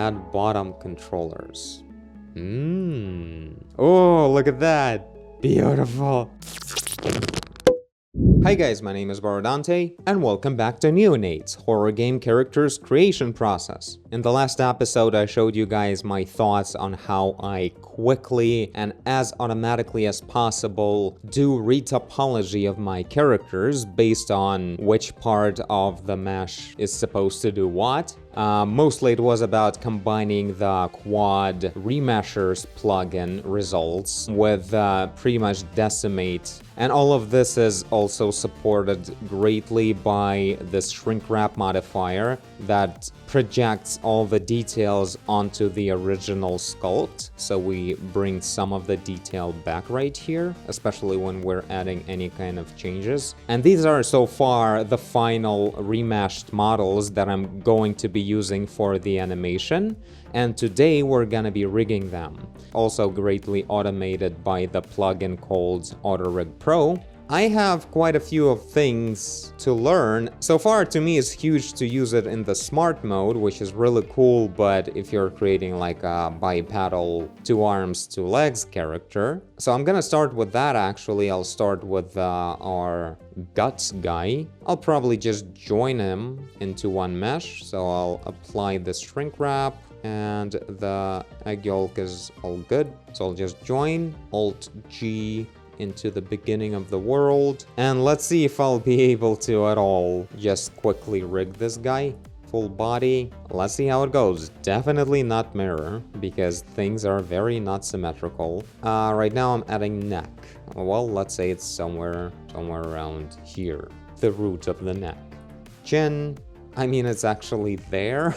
add bottom controllers. Oh, look at that. Beautiful. Hi guys, my name is Dante, and welcome back to Neonate's horror game characters creation process. In the last episode, I showed you guys my thoughts on how I quickly and as automatically as possible do retopology of my characters based on which part of the mesh is supposed to do what. Mostly it was about combining the quad remeshers plugin results with pretty much decimate, and all of this is also supported greatly by this shrink wrap modifier that projects all the details onto the original sculpt, so we bring some of the detail back right here, especially when we're adding any kind of changes. And these are so far the final remeshed models that I'm going to be using for the animation, and today we're gonna be rigging them. Also greatly automated by the plugin called AutoRig Pro. I have quite a few of things to learn. So far, to me, it's huge to use it in the smart mode, which is really cool, but if you're creating like a bipedal 2 arms, 2 legs character. So I'm gonna start with that actually. I'll start with our guts guy. I'll probably just join him into one mesh. So I'll apply the shrink wrap, and the egg yolk is all good. So I'll just join, Alt-G, into the beginning of the world, and let's see if I'll be able to at all just quickly rig this guy. Full body, let's see how it goes. Definitely not mirror, because things are very not symmetrical. Right now I'm adding neck. Well, let's say it's somewhere around here, the root of the neck. Chin, I mean, it's actually there.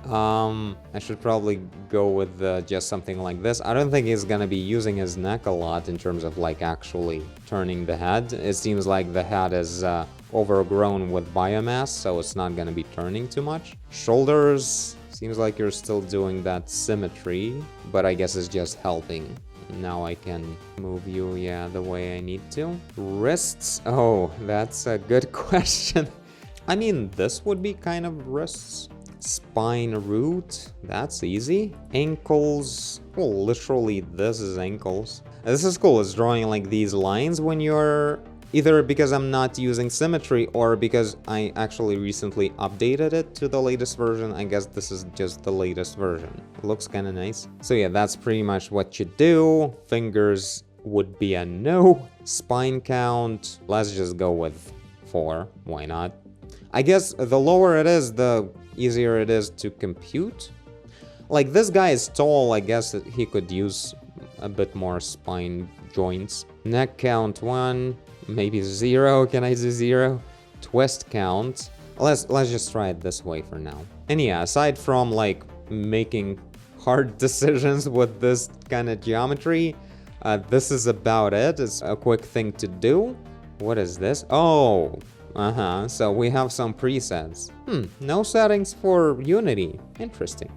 I should probably go with just something like this. I don't think he's gonna be using his neck a lot in terms of like actually turning the head. It seems like the head is overgrown with biomass, so it's not gonna be turning too much. Shoulders, seems like you're still doing that symmetry, but I guess it's just helping. Now I can move you, yeah, the way I need to. Wrists, oh, that's a good question. I mean, this would be kind of wrists. Spine root, that's easy. Ankles, well, literally this is ankles. This is cool, it's drawing like these lines when you're either because I'm not using symmetry or because I actually recently updated it to the latest version. I guess this is just the latest version. It looks kind of nice. So yeah, that's pretty much what you do. Fingers would be a no. Spine count, let's just go with 4, why not? I guess the lower it is, the easier it is to compute. Like this guy is tall, I guess that he could use a bit more spine joints. Neck count 1, maybe 0. Can I do 0? Twist count. Let's just try it this way for now. And yeah, aside from like making hard decisions with this kind of geometry, this is about it. It's a quick thing to do. What is this? Oh, so we have some presets. No settings for Unity. Interesting.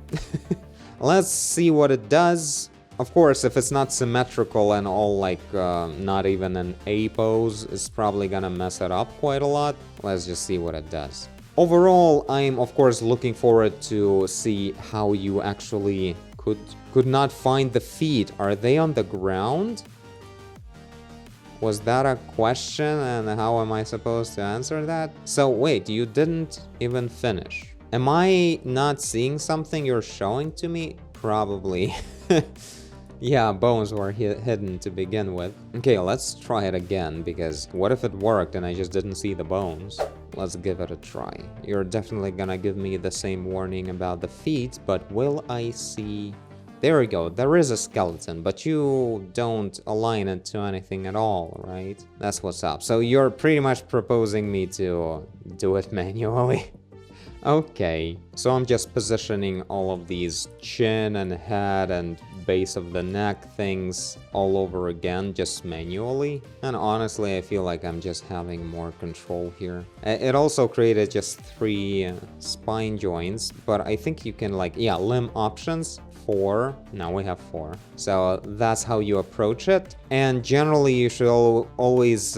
Let's see what it does. Of course, if it's not symmetrical and all like not even an A pose, it's probably gonna mess it up quite a lot. Let's just see what it does. Overall, I'm of course looking forward to see how you actually could not find the feet. Are they on the ground? Was that a question, and how am I supposed to answer that? So wait, you didn't even finish. Am I not seeing something you're showing to me? Probably. Yeah, bones were hidden to begin with. Okay, let's try it again, because what if it worked and I just didn't see the bones? Let's give it a try. You're definitely gonna give me the same warning about the feet, but will I see... There we go, there is a skeleton, but you don't align it to anything at all, right? That's what's up. So you're pretty much proposing me to do it manually. Okay, so I'm just positioning all of these chin and head and base of the neck things all over again, just manually. And honestly, I feel like I'm just having more control here. It also created just 3 spine joints, but I think you can like, yeah, limb options. 4. Now we have 4. So that's how you approach it. And generally you should always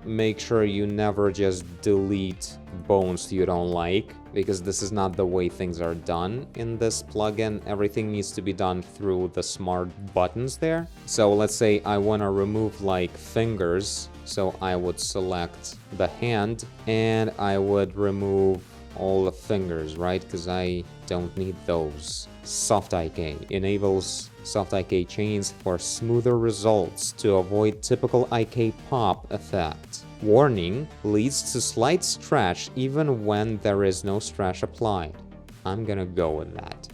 make sure you never just delete bones you don't like. because this is not the way things are done in this plugin. Everything needs to be done through the smart buttons there. So let's say I want to remove like fingers. So I would select the hand and I would remove all the fingers, right? Because I don't need those. Soft IK enables soft IK chains for smoother results to avoid typical IK pop effect. Warning, leads to slight stretch even when there is no stretch applied. I'm gonna go with that.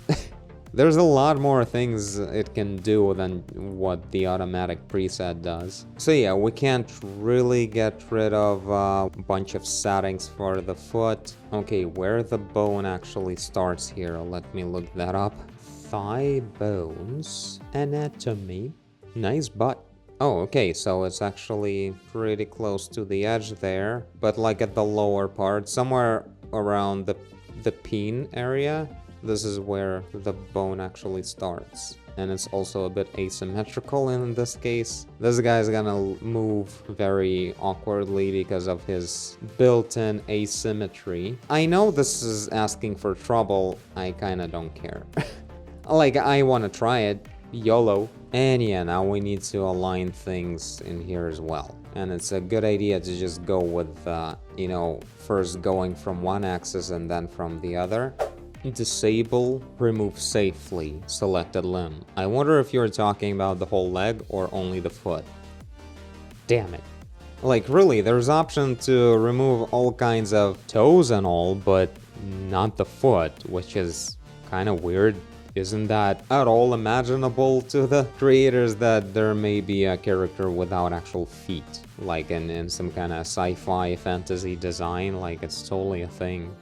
There's a lot more things it can do than what the automatic preset does. So yeah, we can't really get rid of a bunch of settings for the foot. Okay, where the bone actually starts here, let me look that up. Thigh bones, anatomy, nice butt. Oh, okay, so it's actually pretty close to the edge there, but like at the lower part, somewhere around the peen area. This is where the bone actually starts. And it's also a bit asymmetrical in this case. This guy's gonna move very awkwardly because of his built-in asymmetry. I know this is asking for trouble. I kinda don't care. Like, I wanna try it. YOLO. And yeah, now we need to align things in here as well. And it's a good idea to just go with, you know, first going from one axis and then from the other. Disable, remove safely, selected limb. I wonder if you're talking about the whole leg or only the foot. Damn it. Like, really, there's option to remove all kinds of toes and all, but not the foot, which is kind of weird. Isn't that at all imaginable to the creators that there may be a character without actual feet? Like in some kind of sci-fi fantasy design, like it's totally a thing.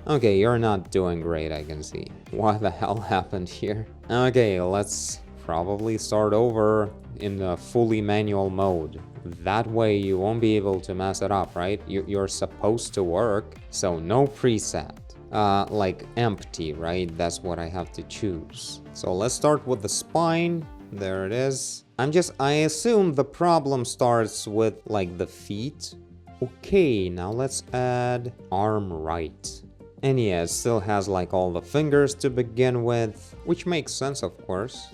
Okay, you're not doing great, I can see. What the hell happened here? Okay, let's probably start over in the fully manual mode. That way you won't be able to mess it up, right? You're supposed to work, so no preset. Like empty, right? That's what I have to choose. So let's start with the spine. There it is. I assume the problem starts with like the feet. Okay, now let's add arm right. And yeah, it still has like all the fingers to begin with, which makes sense, of course.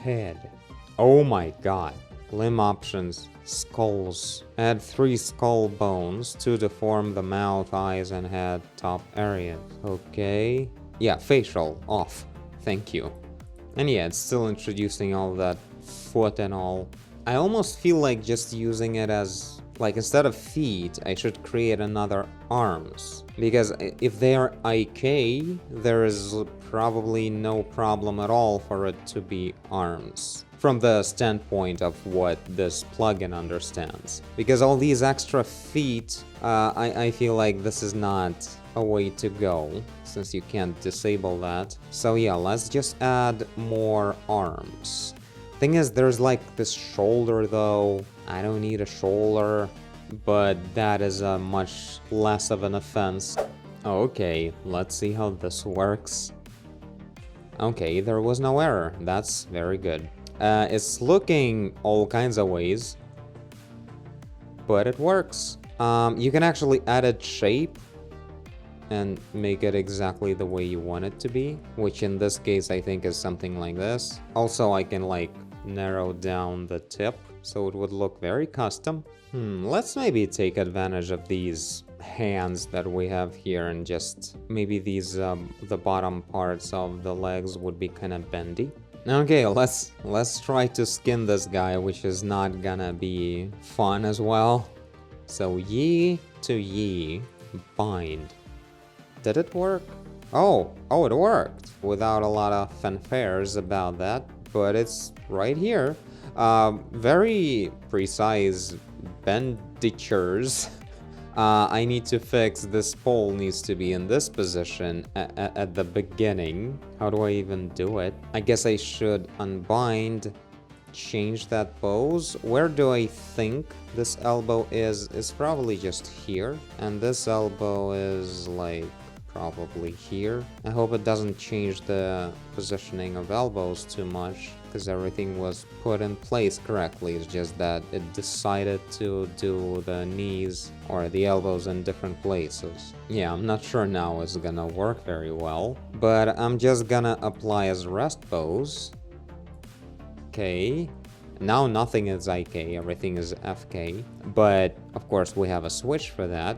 Head. Oh my god. Limb options. Skulls. Add 3 skull bones, 2 to form the mouth, eyes, and head top areas. Okay. Yeah, facial. Off. Thank you. And yeah, it's still introducing all that foot and all. I almost feel like just using it as, like, instead of feet, I should create another arms. Because if they are IK, there is probably no problem at all for it to be arms. From the standpoint of what this plugin understands. Because all these extra feet, I feel like this is not a way to go, since you can't disable that. So yeah, let's just add more arms. Thing is, there's like this shoulder though. I don't need a shoulder, but that is a much less of an offense. Okay, let's see how this works. Okay, there was no error. That's very good. It's looking all kinds of ways, but it works. You can actually edit shape and make it exactly the way you want it to be, which in this case I think is something like this. Also, I can like narrow down the tip so it would look very custom. Let's maybe take advantage of these hands that we have here and just maybe these the bottom parts of the legs would be kind of bendy. Okay, let's try to skin this guy, which is not gonna be fun as well. So yi to yi, bind. Did it work? Oh, it worked without a lot of fanfares about that, but it's right here. Very precise benditures. I need to fix this pole needs to be in this position at the beginning. How do I even do it? I guess I should unbind, change that pose. Where do I think this elbow is? It's probably just here. And this elbow is like probably here. I hope it doesn't change the positioning of elbows too much, because everything was put in place correctly. It's just that it decided to do the knees or the elbows in different places. Yeah, I'm not sure now it's gonna work very well, but I'm just gonna apply as rest pose. Okay. Now nothing is IK, everything is FK, but of course we have a switch for that.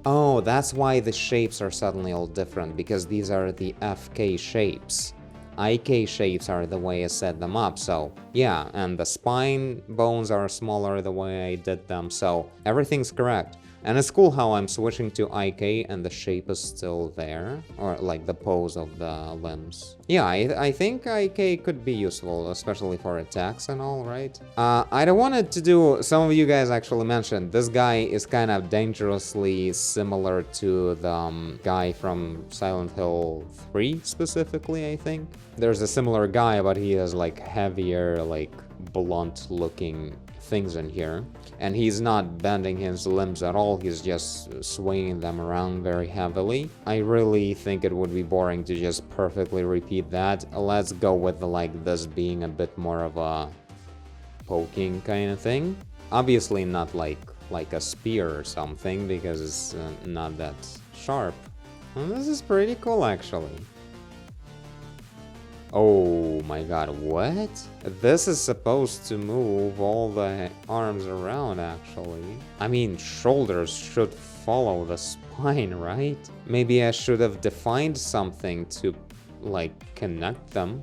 Oh, that's why the shapes are suddenly all different, because these are the FK shapes. IK shapes are the way I set them up, so yeah, and the spine bones are smaller the way I did them, so everything's correct. And it's cool how I'm switching to IK and the shape is still there, or like the pose of the limbs. Yeah, I think IK could be useful, especially for attacks and all, right? I don't want it to do, some of you guys actually mentioned, this guy is kind of dangerously similar to the guy from Silent Hill 3 specifically, I think. There's a similar guy, but he has like heavier, like blunt looking things in here, and he's not bending his limbs at all, he's just swinging them around very heavily. I really think it would be boring to just perfectly repeat that. Let's go with like this being a bit more of a poking kind of thing. Obviously not like a spear or something, because it's not that sharp. And this is pretty cool actually. Oh my god, what? This is supposed to move all the arms around, actually. I mean, shoulders should follow the spine, right? Maybe I should have defined something to, like, connect them.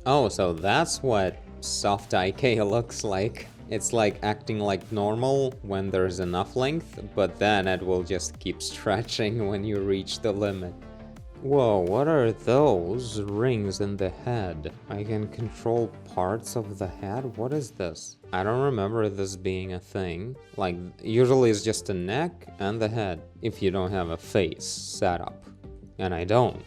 Oh, so that's what soft IK looks like. It's like acting like normal when there's enough length, but then it will just keep stretching when you reach the limit. Whoa, what are those rings in the head? I can control parts of the head? What is this? I don't remember this being a thing. Like, usually it's just a neck and the head, if you don't have a face set up. And I don't.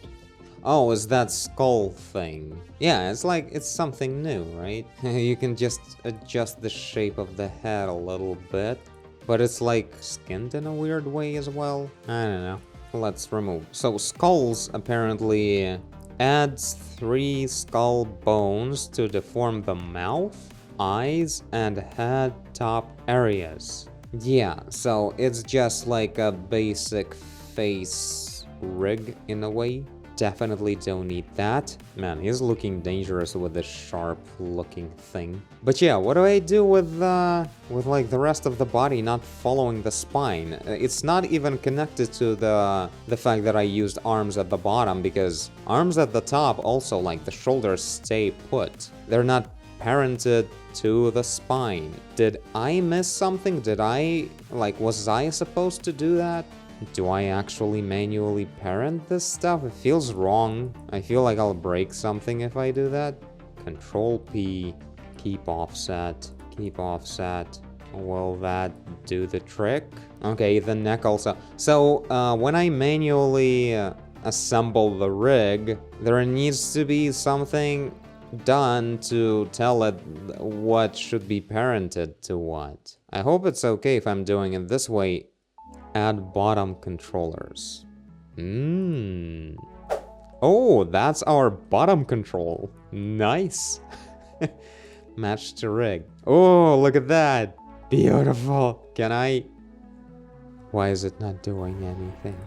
Oh, it's that skull thing. Yeah, it's like, it's something new, right? You can just adjust the shape of the head a little bit, but it's like skinned in a weird way as well. I don't know. Let's remove. So skulls apparently adds 3 skull bones to deform the mouth, eyes, and head top areas. Yeah, so it's just like a basic face rig in a way. Definitely don't need that. Man, he's looking dangerous with this sharp looking thing. But yeah, what do I do with like the rest of the body not following the spine? It's not even connected to the fact that I used arms at the bottom, because arms at the top also, like the shoulders, stay put. They're not parented to the spine. Did I miss something? Was I supposed to do that? Do I actually manually parent this stuff? It feels wrong. I feel like I'll break something if I do that. Control P, keep offset, keep offset. Will that do the trick? Okay, the neck also. So when I manually assemble the rig, there needs to be something done to tell it what should be parented to what. I hope it's okay if I'm doing it this way. Add bottom controllers. Oh, that's our bottom control. Nice. Match to rig. Oh, look at that. Beautiful. Can I... Why is it not doing anything?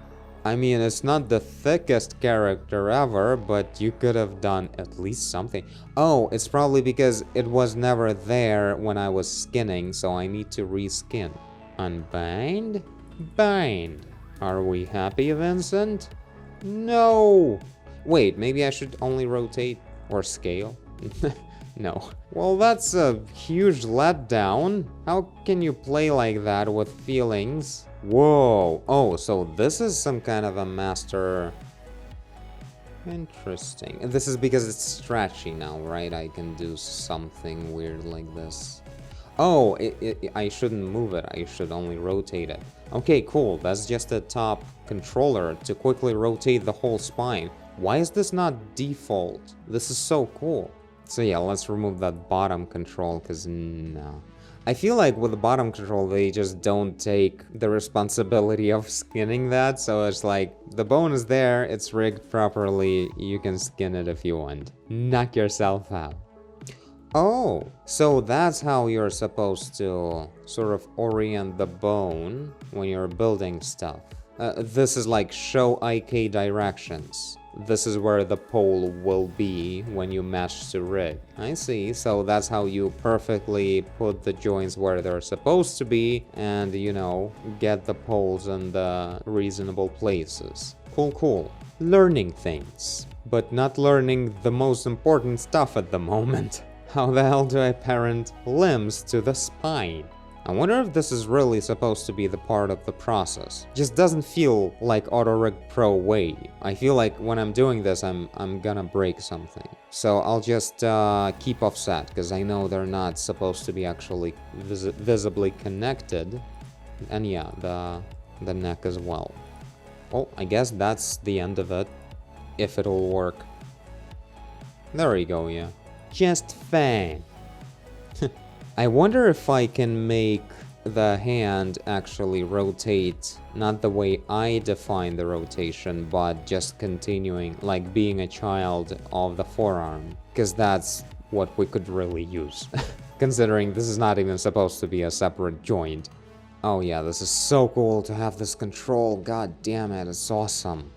I mean, it's not the thickest character ever, but you could have done at least something. Oh, it's probably because it was never there when I was skinning, so I need to reskin. Unbind? Bind. Are we happy, Vincent? No! Wait, maybe I should only rotate or scale? No. Well, that's a huge letdown. How can you play like that with feelings? Whoa. Oh, so this is some kind of a master... Interesting. This is because it's stretchy now, right? I can do something weird like this. Oh, I shouldn't move it. I should only rotate it. Okay, cool. That's just a top controller to quickly rotate the whole spine. Why is this not default? This is so cool. So yeah, let's remove that bottom control, because no. I feel like with the bottom control, they just don't take the responsibility of skinning that, so it's like, the bone is there, it's rigged properly, you can skin it if you want. Knock yourself out. Oh, so that's how you're supposed to sort of orient the bone when you're building stuff. This is like show IK directions. This is where the pole will be when you match to rig. I see, so that's how you perfectly put the joints where they're supposed to be and, you know, get the poles in the reasonable places. Cool, cool. Learning things, but not learning the most important stuff at the moment. How the hell do I parent limbs to the spine? I wonder if this is really supposed to be the part of the process. Just doesn't feel like AutoRig Pro way. I feel like when I'm doing this, I'm gonna break something. So I'll just keep offset, because I know they're not supposed to be actually visibly connected. And yeah, the neck as well. Oh, I guess that's the end of it, if it'll work. There you go, yeah. Just fine. I wonder if I can make the hand actually rotate, not the way I define the rotation, but just continuing, like being a child of the forearm, because that's what we could really use, considering this is not even supposed to be a separate joint. Oh yeah, this is so cool to have this control, god damn it, it's awesome.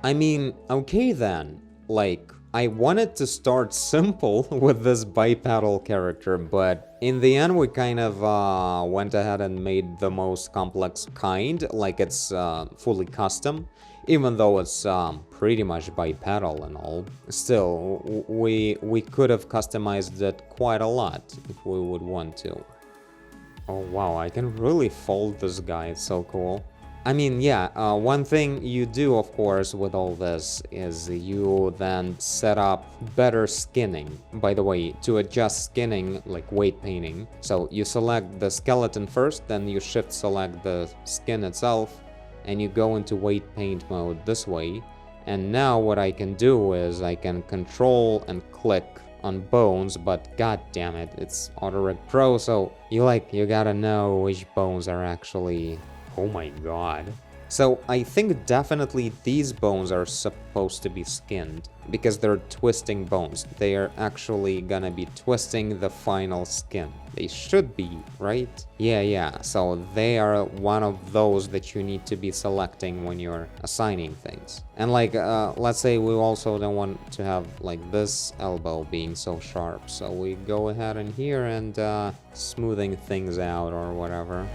I mean, okay then, like, I wanted to start simple with this bipedal character, but in the end we kind of went ahead and made the most complex kind, like it's fully custom, even though it's pretty much bipedal and all. Still, we could have customized it quite a lot if we would want to. Oh wow, I can really fold this guy, it's so cool. I mean, yeah, one thing you do, of course, with all this is you then set up better skinning. By the way, to adjust skinning, like weight painting, so you select the skeleton first, then you shift select the skin itself, and you go into weight paint mode this way. And now what I can do is I can control and click on bones, but god damn it, it's AutoRig Pro, so you gotta know which bones are actually... Oh my god. So I think definitely these bones are supposed to be skinned, because they're twisting bones. They are actually gonna be twisting the final skin. They should be, right? Yeah, so they are one of those that you need to be selecting when you're assigning things. And like, let's say we also don't want to have like this elbow being so sharp, so we go ahead in here and smoothing things out or whatever.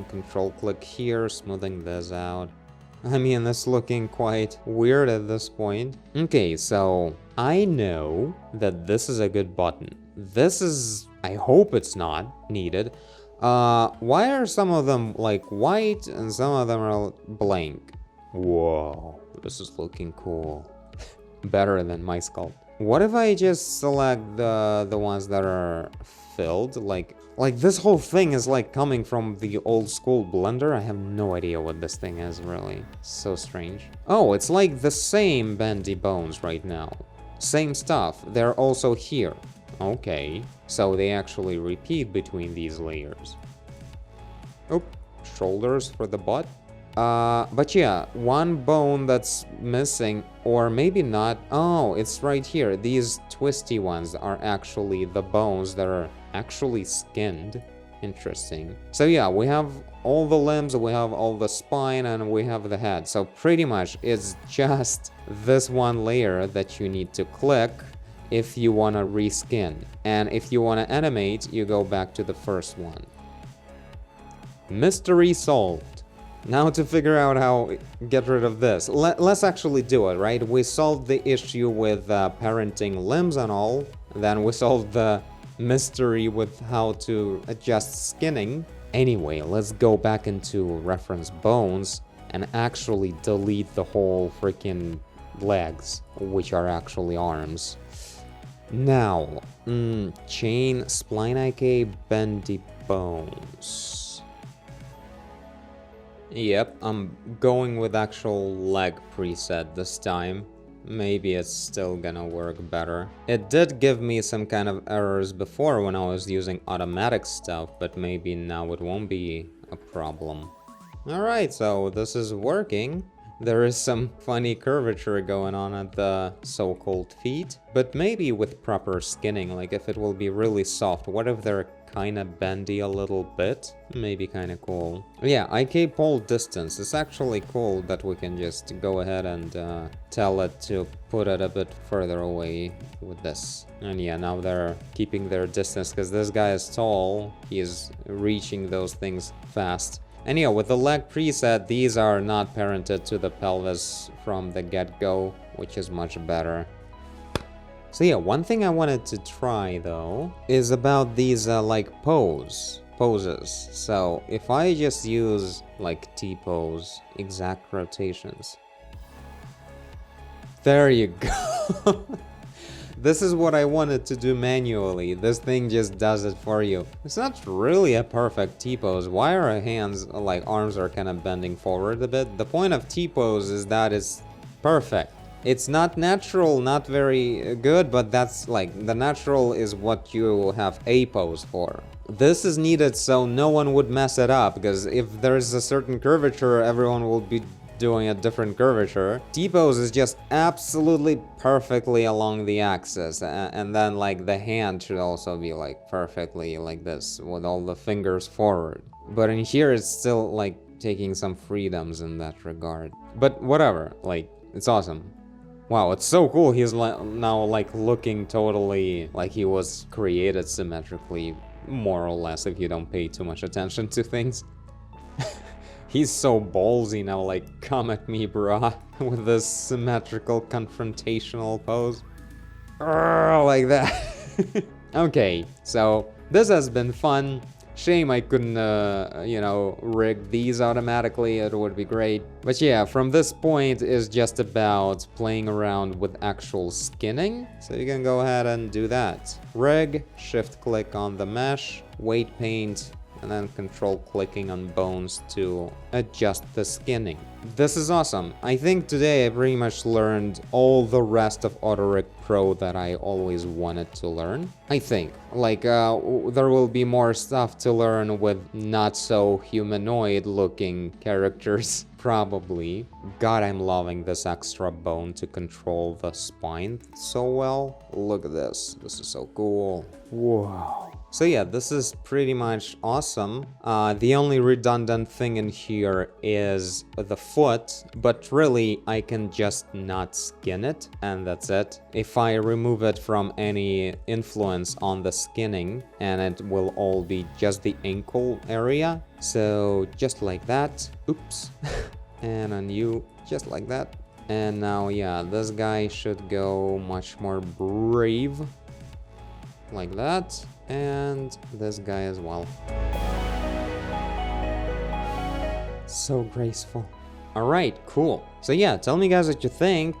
Control click here, smoothing this out. I mean, it's looking quite weird at this point. Okay, so I know that this is a good button. This is, I hope it's not needed. Why are some of them like white and some of them are blank? Whoa, this is looking cool. Better than my sculpt. What if I just select the ones that are filled? Like this whole thing is like coming from the old school Blender. I have no idea what this thing is, really. So strange. Oh, it's like the same bendy bones right now. Same stuff. They're also here. Okay. So they actually repeat between these layers. Oh, shoulders for the butt. But yeah, one bone that's missing, or maybe not. Oh, it's right here. These twisty ones are actually the bones that are actually skinned. Interesting. So yeah, we have all the limbs, we have all the spine, and we have the head. So pretty much it's just this one layer that you need to click if you want to reskin. And if you want to animate, you go back to the first one. Mystery solved. Now to figure out how get rid of this. Let's actually do it, right? We solved the issue with parenting limbs and all. Then we solved the mystery with how to adjust skinning. Anyway, let's go back into reference bones and actually delete the whole freaking legs, which are actually arms. Now, chain, spline IK, bendy bones. Yep, I'm going with actual leg preset this time. maybe it's still gonna work better. It did give me some kind of errors before when I was using automatic stuff, but maybe now it won't be a problem. Alright, so this is working. There is some funny curvature going on at the so-called feet, but maybe with proper skinning, like if it will be really soft. What if they're kind of bendy a little bit? Maybe kind of cool. Yeah, IK pole distance. It's actually cool that we can just go ahead and tell it to put it a bit further away with this. And yeah, now they're keeping their distance because this guy is tall. He's reaching those things fast. And yeah, with the leg preset, these are not parented to the pelvis from the get-go, which is much better. So yeah, one thing I wanted to try though is about these like poses. So if I just use like T-pose, exact rotations. There you go. This is what I wanted to do manually. This thing just does it for you. It's not really a perfect T-pose. Why are our hands, like arms are kind of bending forward a bit? The point of T-pose is that it's perfect. It's not natural, not very good, but that's like, the natural is what you have A pose for. This is needed so no one would mess it up, because if there's a certain curvature, everyone will be doing a different curvature. T-pose is just absolutely perfectly along the axis, and then like the hand should also be like perfectly like this with all the fingers forward. But in here it's still like taking some freedoms in that regard. But whatever, like it's awesome. Wow, it's so cool. He's now like looking totally like he was created symmetrically, more or less, if you don't pay too much attention to things. He's so ballsy now, like, come at me, brah, with this symmetrical confrontational pose. Like that. Okay, so this has been fun. Shame I couldn't, you know, rig these automatically. It would be great. But yeah, from this point is just about playing around with actual skinning. So you can go ahead and do that. Rig, shift click on the mesh, weight paint, and then control clicking on bones to adjust the skinning. This is awesome. I think today I pretty much learned all the rest of AutoRig Pro that I always wanted to learn. I think. Like, there will be more stuff to learn with not so humanoid looking characters, probably. God, I'm loving this extra bone to control the spine so well. Look at this. This is so cool. Whoa. So yeah, this is pretty much awesome. The only redundant thing in here is the foot, but really I can just not skin it, and that's it. If I remove it from any influence on the skinning, and it will all be just the ankle area. So just like that. Oops. And on you, just like that. And now, yeah, this guy should go much more brave. Like that. And this guy as well. So graceful. Alright, cool. So yeah, tell me guys what you think.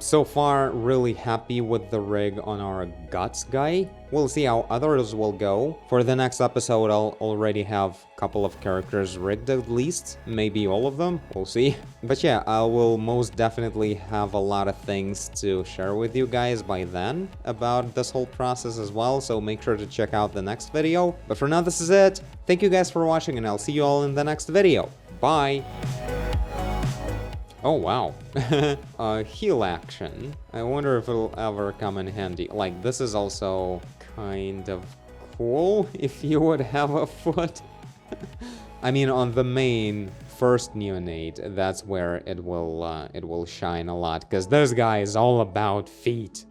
So far, really happy with the rig on our guts guy. We'll see how others will go. For the next episode, I'll already have a couple of characters rigged at least. Maybe all of them, we'll see. But yeah, I will most definitely have a lot of things to share with you guys by then about this whole process as well, so make sure to check out the next video. But for now, this is it. Thank you guys for watching, and I'll see you all in the next video. Bye! Oh wow, heal action. I wonder if it'll ever come in handy. Like, this is also kind of cool if you would have a foot. I mean, on the main first neonate, that's where it will shine a lot, because this guy is all about feet.